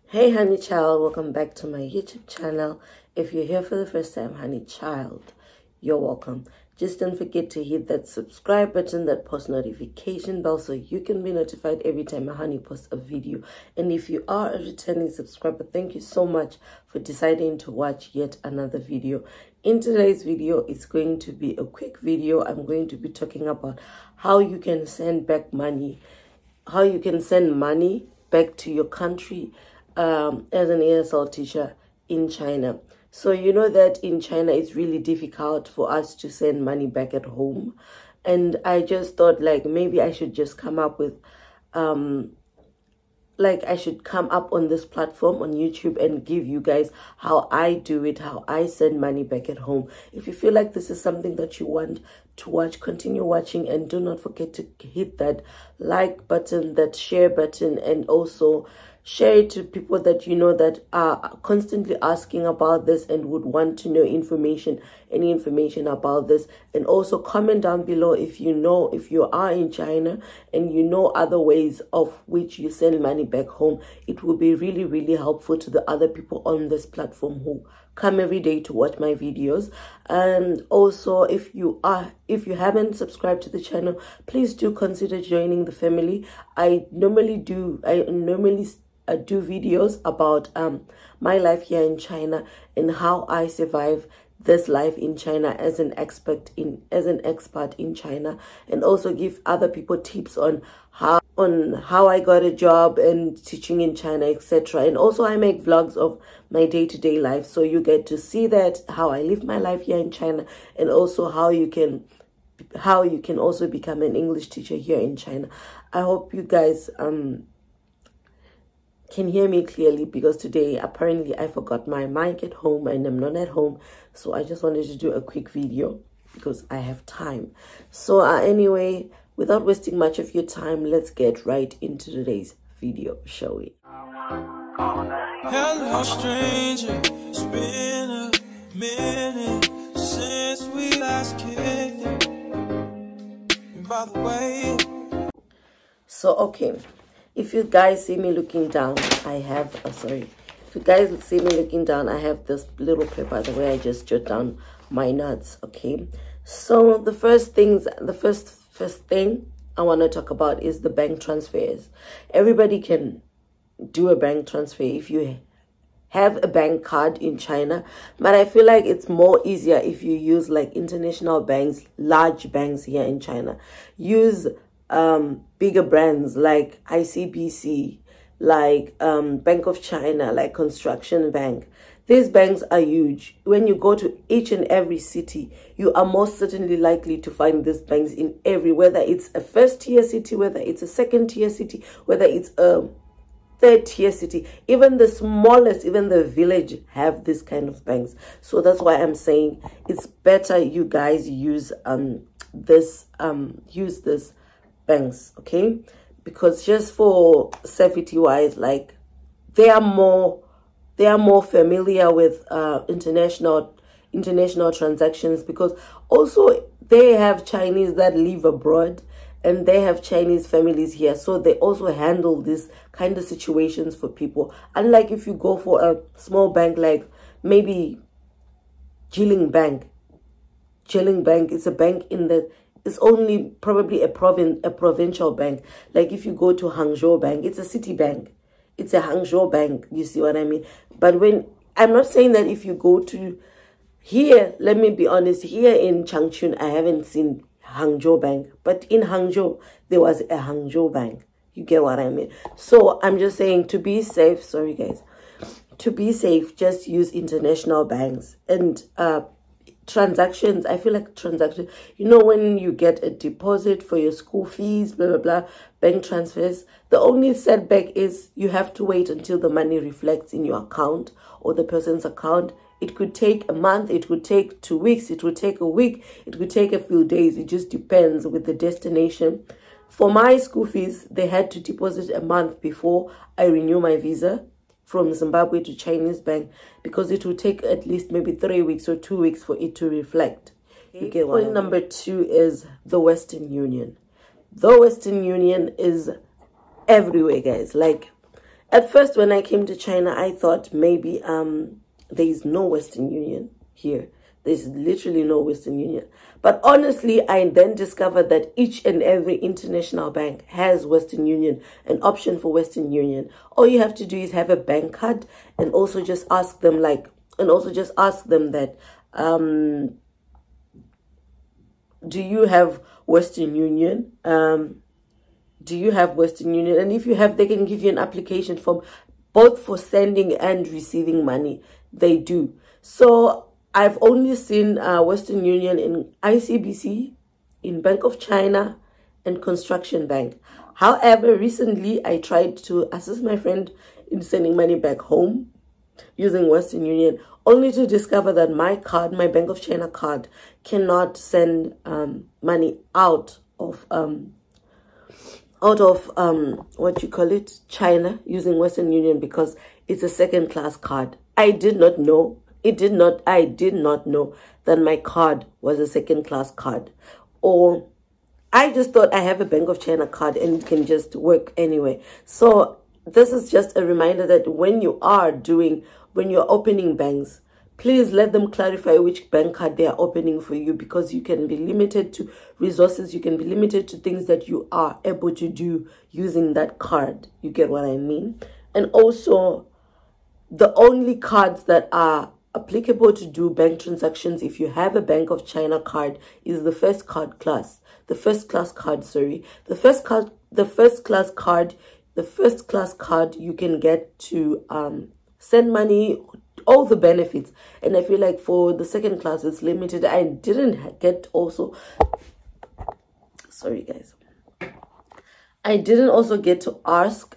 Hey honey child, welcome back to my YouTube channel. If you're here for the first time, honey child, you're welcome. Just don't forget to hit that subscribe button, that post notification bell, so you can be notified every time a honey posts a video. And if you are a returning subscriber, thank you so much for deciding to watch yet another video. In today's video, it's going to be a quick video. I'm going to be talking about how you can send back money, back to your country as an ESL teacher in China. So you know that in China it's really difficult for us to send money back at home, and I just thought like maybe I should just come up with I should come up on this platform on YouTube and give you guys how I do it, how I send money back at home. If you feel like this is something that you want to watch, continue watching, and do not forget to hit that like button, that share button, and also share it to people that you know that are constantly asking about this and would want to know any information about this. And also comment down below if you are in China and you know other ways of which you send money back home. It will be really, really helpful to the other people on this platform who come every day to watch my videos. And also, if you haven't subscribed to the channel, please do consider joining the family. I normally do videos about my life here in China and how I survive this life in China as an expat in China, and also give other people tips on how I got a job and teaching in China, etc. And also I make vlogs of my day-to-day life, so you get to see that how I live my life here in China, and also how you can also become an English teacher here in China. I hope you guys can hear me clearly, because today apparently I forgot my mic at home and I'm not at home, so I just wanted to do a quick video because I have time. So anyway, without wasting much of your time, let's get right into today's video, shall we? Hello stranger, it's been a minute since we last kicked. By the way, so okay, if you guys see me looking down, I have if you guys see me looking down, I have this little paper the way I just jot down my notes. Okay, so the first thing I want to talk about is the bank transfers. Everybody can do a bank transfer if you have a bank card in China, but I feel like it's more easier if you use like international banks, large banks here in China. Use bigger brands like ICBC, like Bank of China, like Construction Bank. These banks are huge. When you go to each and every city, you are most certainly likely to find these banks in whether it's a first-tier city, whether it's a second-tier city, whether it's a third-tier city. Even the smallest, even the village have this kind of banks. So that's why I'm saying it's better you guys use this banks, okay? Because just for safety wise, like they are more familiar with international transactions, because also they have Chinese that live abroad and they have Chinese families here, so they also handle this kind of situations for people. Unlike if you go for a small bank like maybe Jilin Bank is a bank it's only probably a provincial bank. Like if you go to Hangzhou Bank, it's a city bank. It's a Hangzhou Bank. You see what I mean? But I'm not saying that if you go to here, let me be honest, here in Changchun, I haven't seen Hangzhou Bank. But in Hangzhou, there was a Hangzhou Bank. You get what I mean? So I'm just saying, to be safe, sorry guys, to be safe, just use international banks. And transactions, I feel like transactions, you know, when you get a deposit for your school fees, blah blah blah, bank transfers, the only setback is you have to wait until the money reflects in your account or the person's account. It could take a month, it could take 2 weeks, it would take a week, it could take a few days. It just depends with the destination. For my school fees, they had to deposit a month before I renew my visa from Zimbabwe to Chinese bank, because it will take at least maybe 3 weeks or 2 weeks for it to reflect. You get what? Point number 2 is the Western Union. The Western Union is everywhere, guys. Like At first, when I came to China, I thought maybe there is no Western Union here. There's literally no Western Union. But honestly, I then discovered that each and every international bank has Western Union, an option for Western Union. All you have to do is have a bank card, and also just ask them that, do you have Western Union? Do you have Western Union? And if you have, they can give you an application form, both for sending and receiving money. They do. So I've only seen Western Union in ICBC, in Bank of China, and Construction Bank. However, recently I tried to assist my friend in sending money back home using Western Union, only to discover that my card, my Bank of China card, cannot send money out of China using Western Union, because it's a second class card. I did not know that my card was a second class card, or I just thought I have a Bank of China card and it can just work anyway. So this is just a reminder that when you're opening banks, please let them clarify which bank card they are opening for you, because you can be limited to resources. You can be limited to things that you are able to do using that card. You get what I mean? And also, the only cards that are applicable to do bank transactions, if you have a Bank of China card, is the first class card you can get to send money, all the benefits. And I feel like for the second class, it's limited. I didn't get also, sorry guys, I didn't also get to ask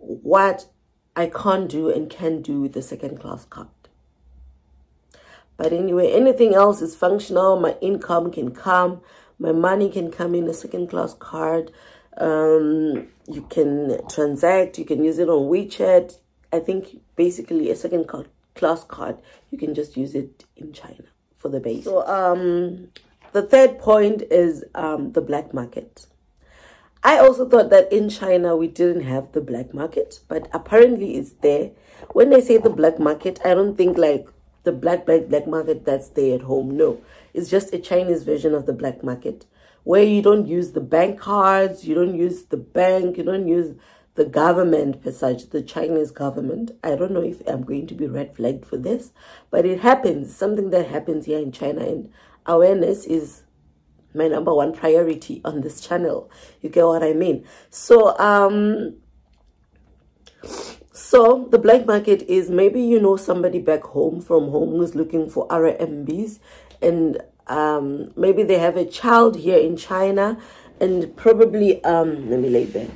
what I can't do and can do with the second class card. But anyway, anything else is functional. My income can come, my money can come in a second class card. You can transact, you can use it on WeChat. I think basically a second class card, you can just use it in China for the base. So the third point is the black market. I also thought that in China we didn't have the black market, but apparently it's there. When I say the black market, I don't think like the black market that's there at home. No, it's just a Chinese version of the black market, where you don't use the bank cards, you don't use the bank, you don't use the government per such, the Chinese government. I don't know if I'm going to be red flagged for this, but it happens, something that happens here in China, and awareness is my number one priority on this channel. You get what I mean? So so the black market is, maybe you know somebody back home from home who's looking for RMBs, and maybe they have a child here in China, and probably let me lay back.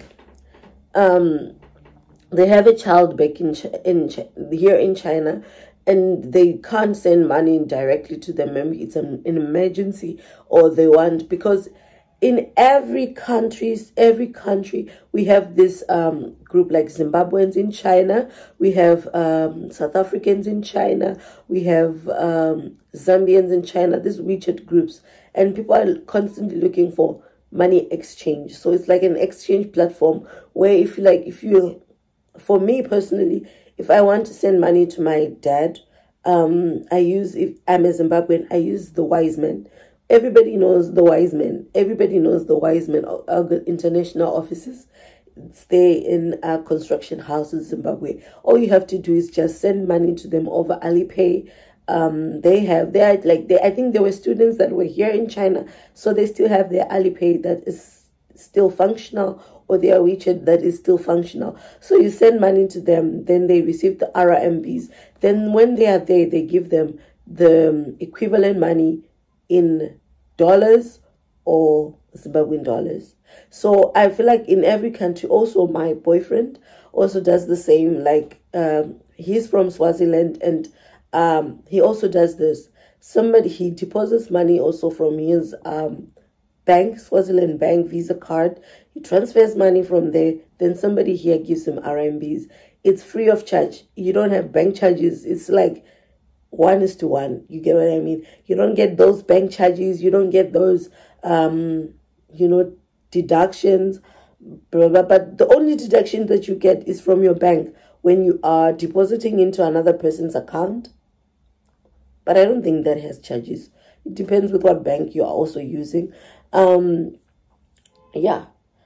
They have a child back here in China, and they can't send money directly to them. Maybe it's an emergency, or they want, because in every country we have this group like Zimbabweans in China, we have South Africans in China, we have Zambians in China, these WeChat groups, and people are constantly looking for money exchange. So it's like an exchange platform where for me personally, if I want to send money to my dad, if I'm a Zimbabwean, I use the Wise Men. Everybody knows the Wise Men. Everybody knows the Wise Men, the international offices. Stay in construction houses, Zimbabwe. All you have to do is just send money to them over Alipay. I think there were students that were here in China, so they still have their Alipay that is still functional, or their WeChat that is still functional. So you send money to them, then they receive the RMBs. Then when they are there, they give them the equivalent money in dollars or Zimbabwean dollars. So I feel like in every country, also my boyfriend also does the same. Like he's from Swaziland, and he also does this. He deposits money also from his bank, Swaziland bank Visa card. He transfers money from there. Then somebody here gives him RMBs. It's free of charge. You don't have bank charges. It's like 1:1. You get what I mean? You don't get those bank charges. You don't get those, deductions, blah, blah, but the only deduction that you get is from your bank when you are depositing into another person's account. But I don't think that has charges. It depends with what bank you are also using. Yeah,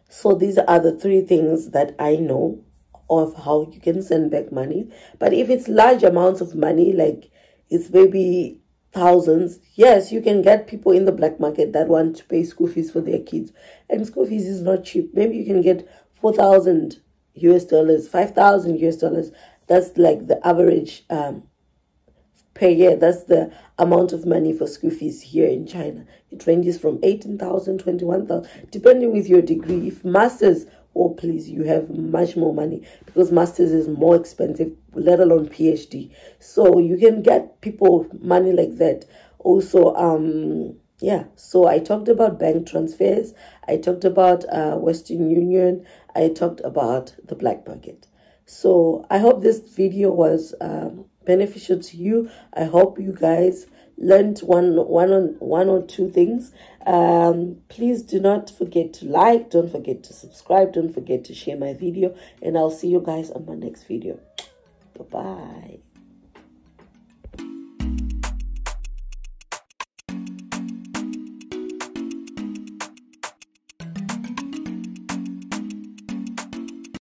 so these are the 3 things that I know of how you can send back money. But if it's large amounts of money, like it's maybe thousands, yes, you can get people in the black market that want to pay school fees for their kids, and school fees is not cheap. Maybe you can get $4,000 US, $5,000 US. That's like the average per year. That's the amount of money for school fees here in China. It ranges from 18,000, 21,000, depending with your degree. If masters, oh please, you have much more money, because masters is more expensive, let alone PhD. So you can get people money like that. Also, yeah, so I talked about bank transfers, I talked about Western Union, I talked about the black market. So I hope this video was beneficial to you. I hope you guys learned one or two things. Please do not forget to like, don't forget to subscribe, don't forget to share my video, and I'll see you guys on my next video. Bye bye.